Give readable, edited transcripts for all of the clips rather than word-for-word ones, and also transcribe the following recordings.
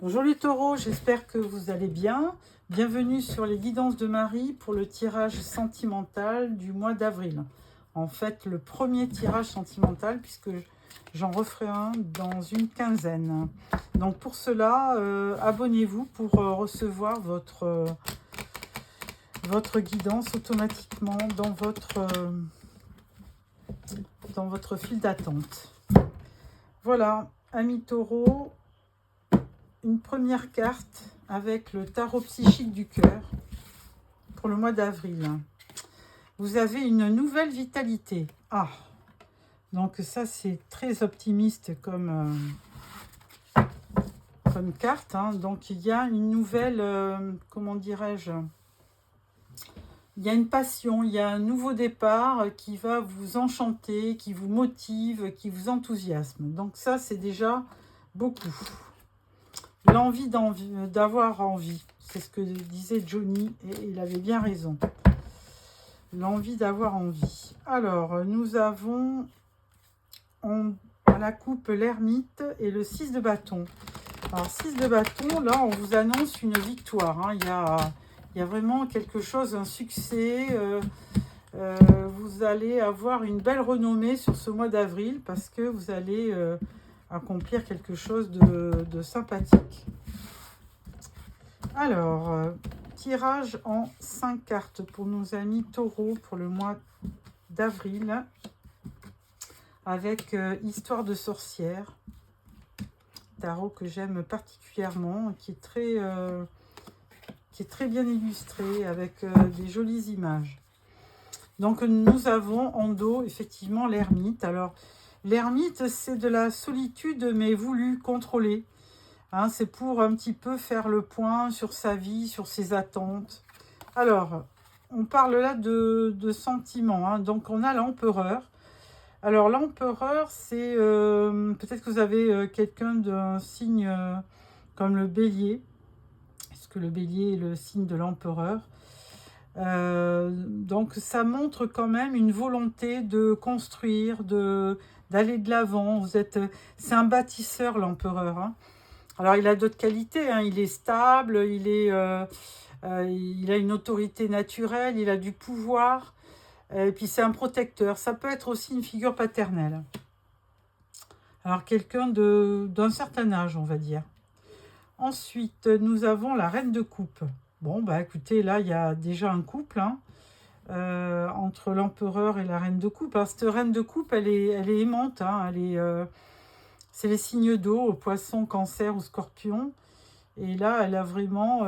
Bonjour les taureaux, j'espère que vous allez bien. Bienvenue sur les guidances de Marie pour le tirage sentimental du mois d'avril. En fait, le premier tirage sentimental puisque j'en referai un dans une quinzaine. Donc pour cela, abonnez-vous pour recevoir votre guidance automatiquement dans votre file d'attente. Voilà, amis taureaux. Une première carte avec le tarot psychique du cœur pour le mois d'avril. Vous avez une nouvelle vitalité. Ah, donc ça c'est très optimiste comme carte. Donc il y a une nouvelle, comment dirais-je, il y a une passion, il y a un nouveau départ qui va vous enchanter, qui vous motive, qui vous enthousiasme. Donc ça c'est déjà beaucoup. L'envie d'avoir envie, c'est ce que disait Johnny et il avait bien raison. L'envie d'avoir envie. Alors, nous avons à la coupe l'ermite et le 6 de bâton. Alors, 6 de bâton, là, on vous annonce une victoire. Il y a vraiment quelque chose, un succès. Vous allez avoir une belle renommée sur ce mois d'avril parce que vous allez accomplir quelque chose de sympathique. Alors, tirage en 5 cartes pour nos amis taureaux pour le mois d'avril avec Histoire de sorcière, tarot que j'aime particulièrement, qui est très bien illustré avec des jolies images. Donc nous avons en dos effectivement l'ermite. Alors l'ermite c'est de la solitude mais voulue, contrôlée. C'est pour un petit peu faire le point sur sa vie, sur ses attentes. Alors, on parle là de sentiments. Donc, on a l'empereur. Alors, l'empereur, c'est... peut-être que vous avez quelqu'un d'un signe comme le bélier. Parce que le bélier est le signe de l'empereur. Donc, ça montre quand même une volonté de construire, d'aller de l'avant. C'est un bâtisseur, l'empereur. Alors, il a d'autres qualités, il est stable, il a une autorité naturelle, il a du pouvoir, et puis c'est un protecteur. Ça peut être aussi une figure paternelle. Alors, quelqu'un d'un certain âge, on va dire. Ensuite, nous avons la reine de coupe. Bon, écoutez, là, il y a déjà un couple, entre l'empereur et la reine de coupe. Alors, cette reine de coupe, elle est aimante, c'est les signes d'eau, poisson, cancer ou scorpion. Et là, elle a vraiment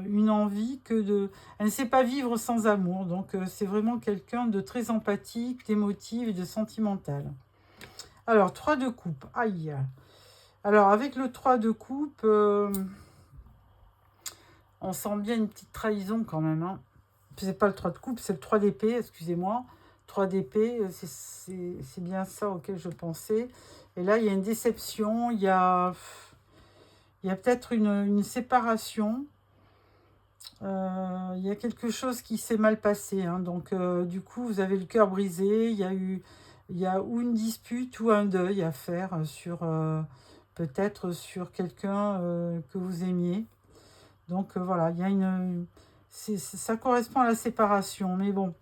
une envie elle ne sait pas vivre sans amour. Donc, c'est vraiment quelqu'un de très empathique, d'émotif et de sentimental. Alors, 3 de coupe. Aïe. Alors, avec le 3 de coupe, on sent bien une petite trahison quand même. C'est pas le 3 de coupe, c'est le 3 d'épée, excusez-moi. 3 d'épée, c'est bien ça auquel je pensais. Et là, il y a une déception, il y a peut-être une séparation. Il y a quelque chose qui s'est mal passé. Donc, du coup, vous avez le cœur brisé. Il y a ou une dispute ou un deuil à faire peut-être sur quelqu'un que vous aimiez. Donc, voilà, il y a ça correspond à la séparation. Mais bon.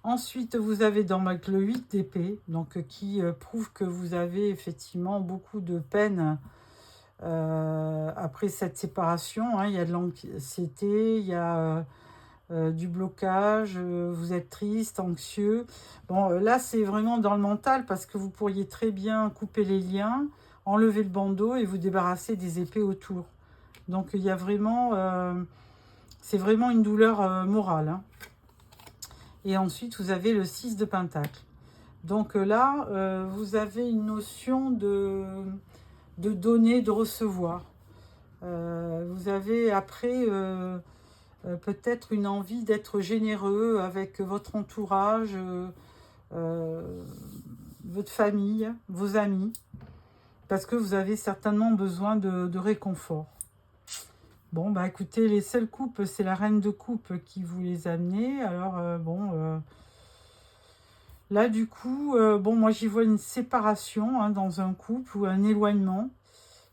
Ensuite, vous avez dans le 8 d'épée, donc qui prouve que vous avez effectivement beaucoup de peine après cette séparation. Il y a de l'anxiété, il y a du blocage, vous êtes triste, anxieux. Bon, là, c'est vraiment dans le mental parce que vous pourriez très bien couper les liens, enlever le bandeau et vous débarrasser des épées autour. Donc, il y a vraiment... c'est vraiment une douleur morale. Et ensuite, vous avez le 6 de pentacle. Donc là, vous avez une notion de donner, de recevoir. Vous avez après peut-être une envie d'être généreux avec votre entourage, votre famille, vos amis, parce que vous avez certainement besoin de réconfort. Bon, écoutez, les seules coupes, c'est la reine de coupe qui vous les a amenées. Alors, là, du coup, moi, j'y vois une séparation dans un couple ou un éloignement.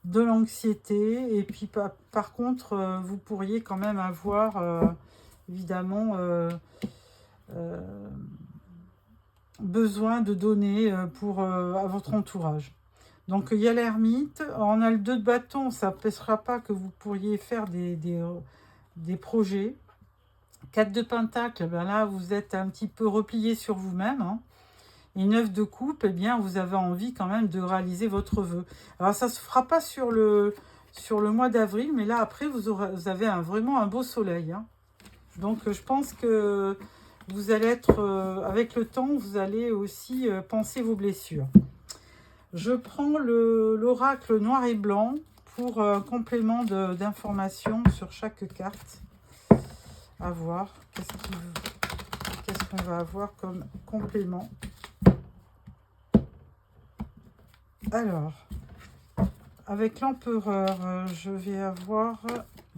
de l'anxiété. Et puis par contre, vous pourriez quand même avoir évidemment besoin de donner à votre entourage. Donc il y a l'ermite, on a le 2 de bâton, ça n'empêchera pas que vous pourriez faire des projets. 4 de pentacle, ben là vous êtes un petit peu replié sur vous-même, hein. Et 9 de coupe, eh bien vous avez envie quand même de réaliser votre vœu. Alors ça ne se fera pas sur le mois d'avril, mais là après vous avez vraiment un beau soleil, hein. Donc je pense que vous allez être, avec le temps, vous allez aussi penser vos blessures. Je prends l'oracle noir et blanc pour un complément d'informations sur chaque carte. À voir. Qu'est-ce qu'on va avoir comme complément? Alors, avec l'empereur, je vais avoir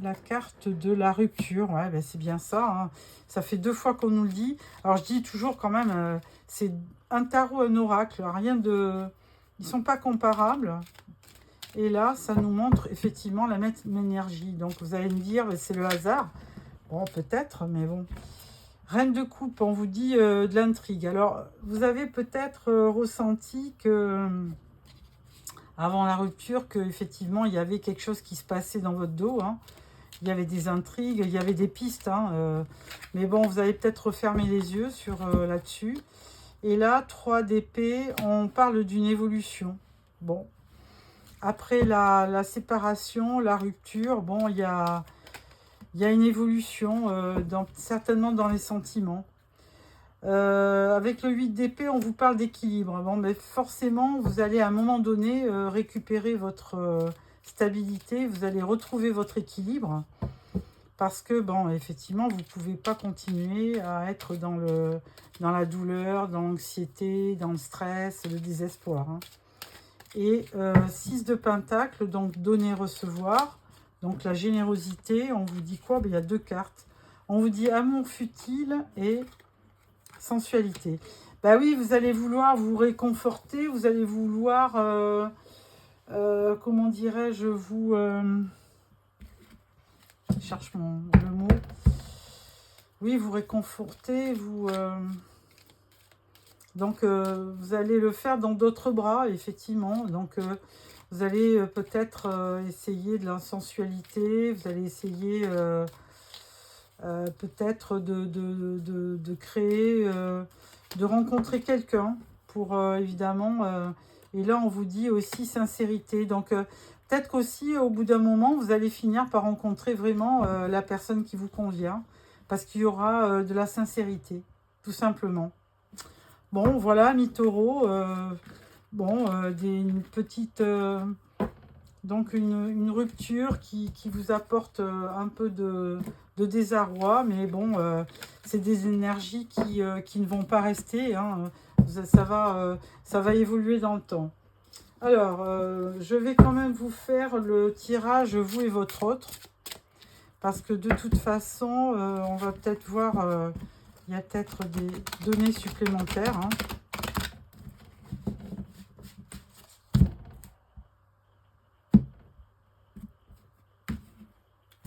la carte de la rupture. Ouais, ben c'est bien ça, hein. Ça fait 2 fois qu'on nous le dit. Alors, je dis toujours quand même, c'est un tarot, un oracle. Rien de... Ils ne sont pas comparables. Et là, ça nous montre effectivement la même énergie. Donc, vous allez me dire, c'est le hasard. Bon, peut-être, mais bon. Reine de coupe, on vous dit de l'intrigue. Alors, vous avez peut-être ressenti que, avant la rupture, qu'effectivement, il y avait quelque chose qui se passait dans votre dos, hein. Il y avait des intrigues, il y avait des pistes, hein, mais bon, vous allez peut-être refermer les yeux sur là-dessus. Et là, 3 d'épée, on parle d'une évolution. Bon, après la séparation, la rupture, bon, il y a une évolution, certainement dans les sentiments. Avec le 8 d'épée, on vous parle d'équilibre. Bon, mais forcément, vous allez à un moment donné récupérer votre stabilité, vous allez retrouver votre équilibre. Parce que, bon, effectivement, vous ne pouvez pas continuer à être dans la douleur, dans l'anxiété, dans le stress, le désespoir, hein. Et 6 de pentacle, donc donner, recevoir. Donc la générosité, on vous dit quoi? Ben, il y a 2 cartes. On vous dit amour futile et sensualité. Bah oui, vous allez vouloir vous réconforter, vous allez vouloir, comment dirais-je, je cherche le mot. Oui, vous réconforter, donc vous allez le faire dans d'autres bras, effectivement. Donc vous allez peut-être essayer de la sensualité, vous allez essayer peut-être de créer, de rencontrer quelqu'un pour évidemment, et là on vous dit aussi sincérité. Donc peut-être qu'aussi au bout d'un moment vous allez finir par rencontrer vraiment la personne qui vous convient, parce qu'il y aura de la sincérité, tout simplement. Bon, voilà, mi-taureau, bon, une petite, donc une rupture qui vous apporte un peu de désarroi, mais bon, c'est des énergies qui ne vont pas rester, hein. Ça va évoluer dans le temps. Alors, je vais quand même vous faire le tirage, vous et votre autre, parce que de toute façon, on va peut-être voir, il y a peut-être des données supplémentaires, hein.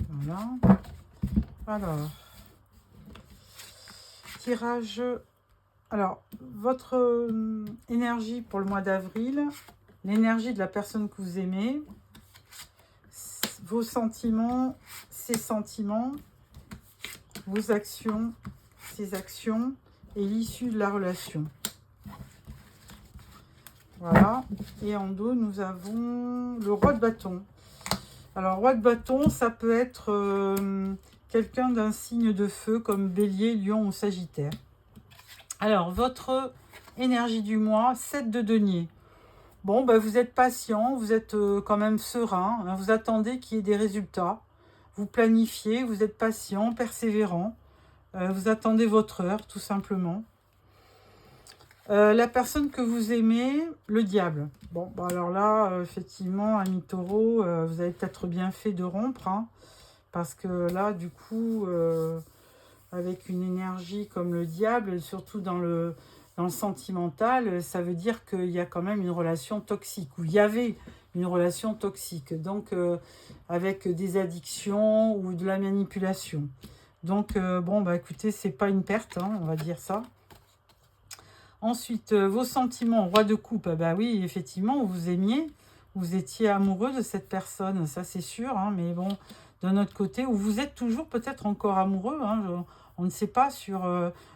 Voilà. Alors, tirage. Alors, votre énergie pour le mois d'avril, l'énergie de la personne que vous aimez, vos sentiments, ses sentiments, vos actions, ses actions, et l'issue de la relation. Voilà. Et en dos, nous avons le roi de bâton. Alors, roi de bâton, ça peut être quelqu'un d'un signe de feu, comme bélier, lion ou sagittaire. Alors, votre énergie du mois, 7 de denier. Bon, ben, vous êtes patient, vous êtes quand même serein, hein, vous attendez qu'il y ait des résultats. Vous planifiez, vous êtes patient, persévérant. Vous attendez votre heure, tout simplement. La personne que vous aimez, le diable. Bon, bah alors là, effectivement, ami taureau, vous avez peut-être bien fait de rompre, hein, parce que là, du coup, avec une énergie comme le diable, surtout dans le sentimental, ça veut dire qu'il y a quand même une relation toxique, où il y avait une relation toxique. Donc, avec des addictions ou de la manipulation. Donc, bon, bah écoutez, c'est pas une perte, hein, on va dire ça. Ensuite, vos sentiments, roi de coupe, bah oui, effectivement, vous aimiez, vous étiez amoureux de cette personne, ça c'est sûr, hein, mais bon, d'un autre côté, ou vous êtes toujours peut-être encore amoureux, hein, on ne sait pas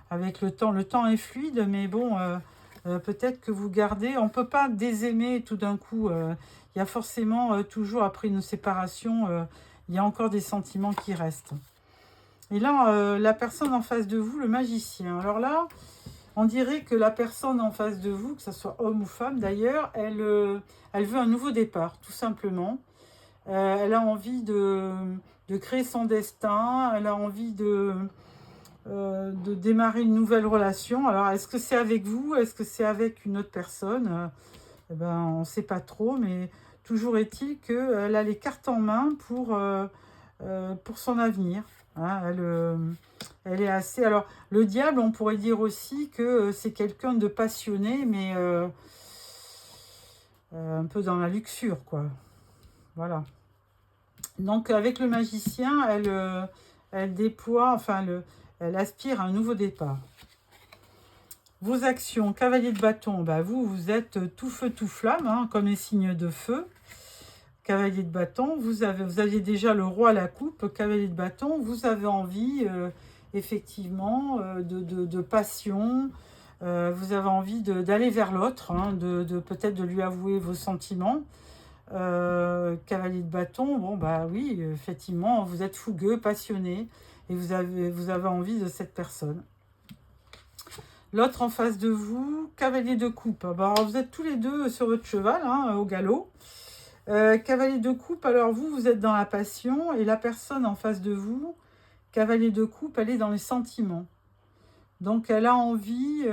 avec le temps est fluide, mais bon, peut-être que vous gardez, on ne peut pas désaimer tout d'un coup, il y a forcément toujours après une séparation, il y a encore des sentiments qui restent. Et là, la personne en face de vous, le magicien, alors là, on dirait que la personne en face de vous, que ce soit homme ou femme d'ailleurs, elle veut un nouveau départ, tout simplement. Elle a envie de créer son destin, elle a envie de démarrer une nouvelle relation. Alors, est-ce que c'est avec vous? Est-ce que c'est avec une autre personne? Eh ben, on ne sait pas trop, mais toujours est-il qu'elle a les cartes en main pour son avenir. Hein, elle est assez... Alors, le diable, on pourrait dire aussi que c'est quelqu'un de passionné, mais un peu dans la luxure, quoi. Voilà. Donc, avec le magicien, elle déploie, enfin, elle aspire à un nouveau départ. Vos actions, cavalier de bâton, bah vous êtes tout feu, tout flamme, hein, comme les signes de feu. Cavalier de bâton, vous aviez déjà le roi à la coupe, cavalier de bâton, vous avez envie, effectivement, de passion, vous avez envie d'aller vers l'autre, hein, peut-être de lui avouer vos sentiments. Cavalier de bâton, bon bah oui, effectivement, vous êtes fougueux, passionné, et vous avez envie de cette personne. L'autre en face de vous, cavalier de coupe. Alors, vous êtes tous les deux sur votre cheval, hein, au galop. Cavalier de coupe, alors vous êtes dans la passion, et la personne en face de vous, cavalier de coupe, elle est dans les sentiments. Donc, elle a envie,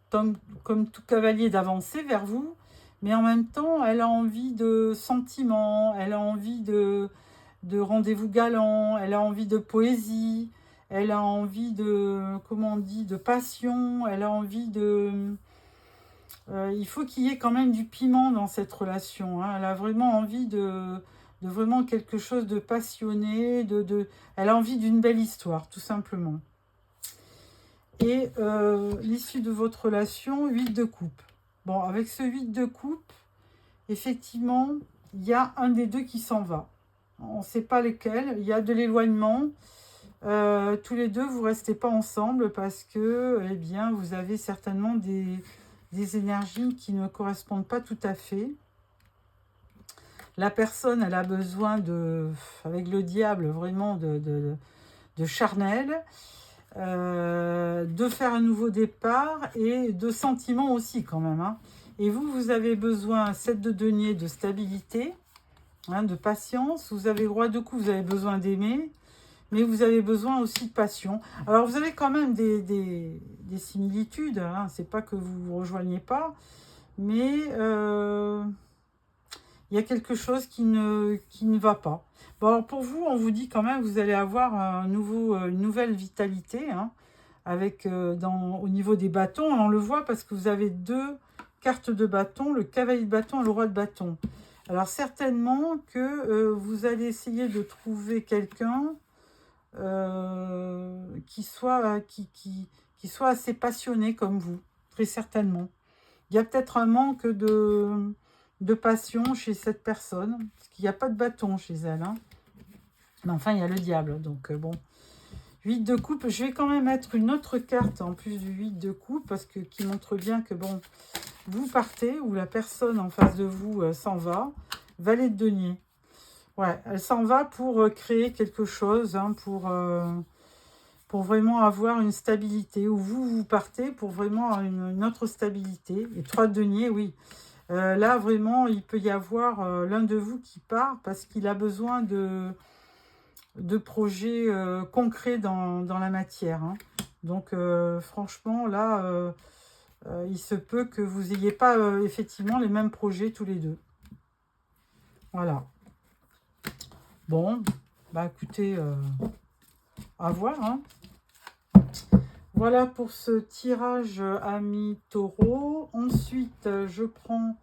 comme tout cavalier, d'avancer vers vous, mais en même temps, elle a envie de sentiments, elle a envie de rendez-vous galants, elle a envie de poésie, elle a envie comment on dit, de passion, elle a envie il faut qu'il y ait quand même du piment dans cette relation, hein. Elle a vraiment envie de vraiment quelque chose de passionné, elle a envie d'une belle histoire, tout simplement. Et l'issue de votre relation, 8 de coupe. Bon, avec ce 8 de coupe, effectivement, il y a un des deux qui s'en va. On ne sait pas lesquels, il y a de l'éloignement. Tous les deux, vous ne restez pas ensemble parce que, eh bien, vous avez certainement des énergies qui ne correspondent pas tout à fait. La personne, elle a besoin avec le diable, vraiment de charnel, de faire un nouveau départ et de sentiments aussi quand même, hein. Et vous avez besoin, 7 de denier, de stabilité, hein, de patience. Vous avez roi de coupe, vous avez besoin d'aimer, mais vous avez besoin aussi de passion. Alors, vous avez quand même des similitudes, hein. C'est pas que vous vous rejoignez pas, mais il y a quelque chose qui ne va pas. Bon, alors pour vous, on vous dit quand même que vous allez avoir une nouvelle vitalité, hein, au niveau des bâtons. On le voit parce que vous avez 2 cartes de bâton, le cavalier de bâton et le roi de bâton. Alors certainement que vous allez essayer de trouver quelqu'un qui soit assez passionné comme vous, très certainement. Il y a peut-être un manque de passion chez cette personne, parce qu'il n'y a pas de bâton chez elle, hein. Mais enfin, il y a le diable, donc bon. 8 de coupe, je vais quand même mettre une autre carte en plus du 8 de coupe, parce que qui montre bien que, bon, vous partez, ou la personne en face de vous s'en va. Valet de denier. Ouais, elle s'en va pour créer quelque chose, hein, pour vraiment avoir une stabilité. Ou vous partez pour vraiment une autre stabilité. Et 3 de denier, oui. Là, vraiment, il peut y avoir l'un de vous qui part parce qu'il a besoin de projets concrets dans la matière, hein. Donc, franchement, là, il se peut que vous n'ayez pas effectivement les mêmes projets tous les deux. Voilà. Bon, bah écoutez, à voir, hein. Voilà pour ce tirage ami taureau. Ensuite, je prends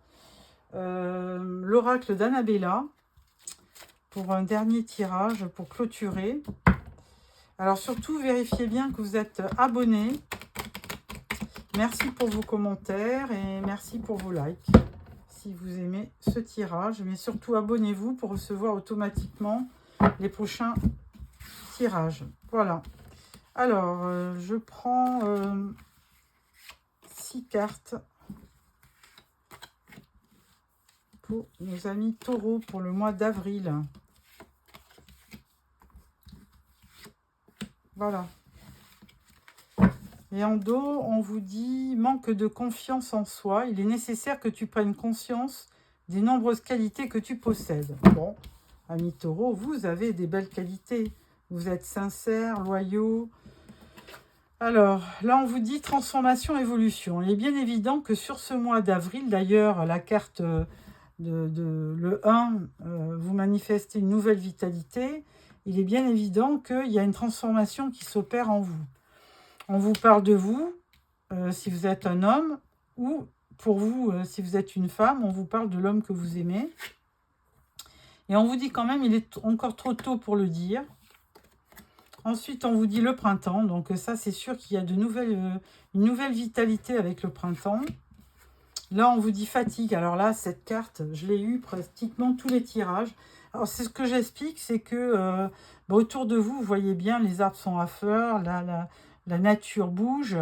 l'oracle d'Annabella pour un dernier tirage, pour clôturer. Alors surtout, vérifiez bien que vous êtes abonné. Merci pour vos commentaires et merci pour vos likes si vous aimez ce tirage. Mais surtout, abonnez-vous pour recevoir automatiquement les prochains tirages. Voilà. Alors, je prends 6 cartes pour nos amis taureaux pour le mois d'avril. Voilà. Et en dos, on vous dit manque de confiance en soi. Il est nécessaire que tu prennes conscience des nombreuses qualités que tu possèdes. Bon, amis taureaux, vous avez des belles qualités. Vous êtes sincères, loyaux. Alors, là, on vous dit transformation, évolution. Il est bien évident que sur ce mois d'avril, d'ailleurs, la carte le 1, vous manifestez une nouvelle vitalité. Il est bien évident qu'il y a une transformation qui s'opère en vous. On vous parle de vous, si vous êtes un homme, ou pour vous, si vous êtes une femme, on vous parle de l'homme que vous aimez. Et on vous dit quand même, il est encore trop tôt pour le dire. Ensuite, on vous dit le printemps. Donc ça, c'est sûr qu'il y a une nouvelle vitalité avec le printemps. Là, on vous dit fatigue. Alors là, cette carte, je l'ai eue pratiquement tous les tirages. Alors, c'est ce que j'explique, c'est que autour de vous, vous voyez bien, les arbres sont à fleurs, la nature bouge.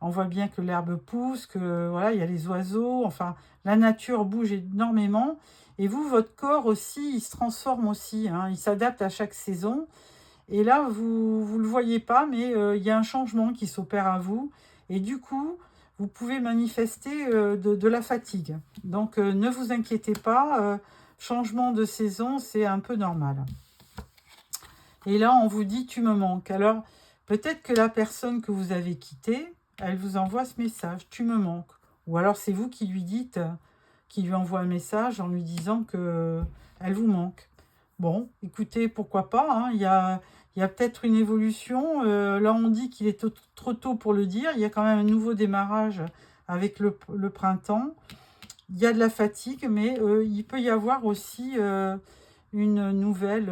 On voit bien que l'herbe pousse, que voilà, il y a les oiseaux. Enfin, la nature bouge énormément. Et vous, votre corps aussi, il se transforme aussi. Hein, il s'adapte à chaque saison. Et là, vous ne le voyez pas, mais il y a un changement qui s'opère à vous. Et du coup, vous pouvez manifester de la fatigue. Donc, ne vous inquiétez pas. Changement de saison, c'est un peu normal. Et là, on vous dit « tu me manques ». Alors, peut-être que la personne que vous avez quittée, elle vous envoie ce message « tu me manques ». Ou alors, c'est vous qui lui dites, qui lui envoie un message en lui disant qu'elle vous manque. Bon, écoutez, pourquoi pas, hein, il y a peut-être une évolution. Là, on dit qu'il est trop tôt pour le dire. Il y a quand même un nouveau démarrage avec le printemps. Il y a de la fatigue, mais il peut y avoir aussi une nouvelle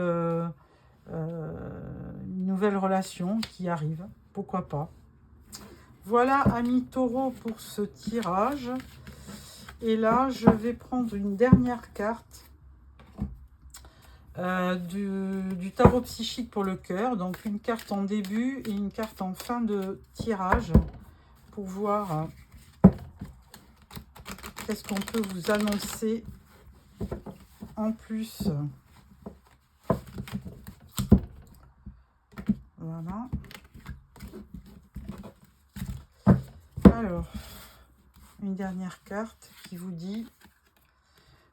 relation qui arrive. Pourquoi pas. Voilà, amis taureaux, pour ce tirage. Et là, je vais prendre une dernière carte. Du tarot psychique pour le cœur, donc une carte en début et une carte en fin de tirage pour voir qu'est-ce qu'on peut vous annoncer en plus. Voilà. Alors, une dernière carte qui vous dit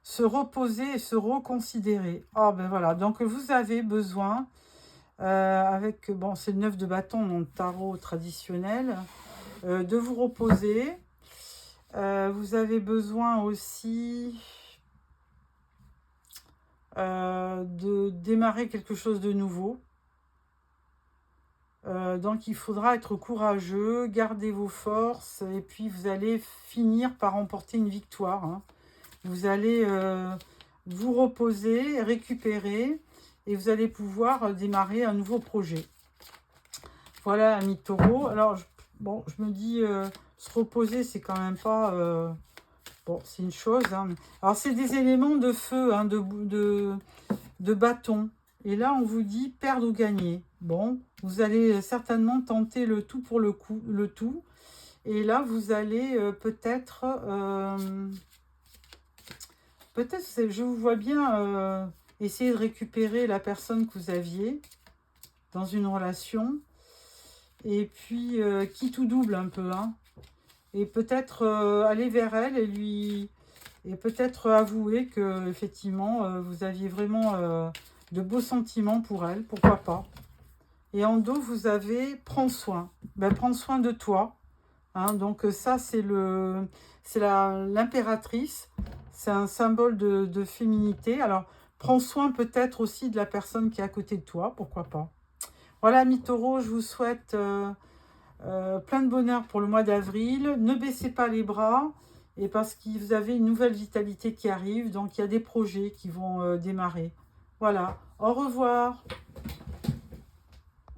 se reposer et se reconsidérer. Ah ben voilà, donc vous avez besoin, avec, bon, c'est le 9 de bâton dans le tarot traditionnel, de vous reposer. Vous avez besoin aussi de démarrer quelque chose de nouveau. Donc il faudra être courageux, garder vos forces, et puis vous allez finir par remporter une victoire, hein. Vous allez vous reposer, récupérer, et vous allez pouvoir démarrer un nouveau projet. Voilà, amis taureaux. Alors, je me dis, se reposer, c'est quand même pas... bon, c'est une chose. Hein. Alors, c'est des éléments de feu, hein, de bâton. Et là, on vous dit perdre ou gagner. Bon, vous allez certainement tenter le tout pour le tout. Et là, vous allez peut-être... Peut-être, je vous vois bien essayer de récupérer la personne que vous aviez dans une relation. Et puis, quitte ou double un peu. Hein. Et peut-être aller vers elle et peut-être avouer que effectivement vous aviez vraiment de beaux sentiments pour elle. Pourquoi pas. Et en dos, vous avez « prends soin ». Ben, prends soin de toi. Hein. Donc ça, c'est l'impératrice. C'est un symbole de féminité. Alors, prends soin peut-être aussi de la personne qui est à côté de toi. Pourquoi pas. Voilà, amis taureaux, je vous souhaite plein de bonheur pour le mois d'avril. Ne baissez pas les bras. et parce que vous avez une nouvelle vitalité qui arrive, donc il y a des projets qui vont démarrer. Voilà, au revoir.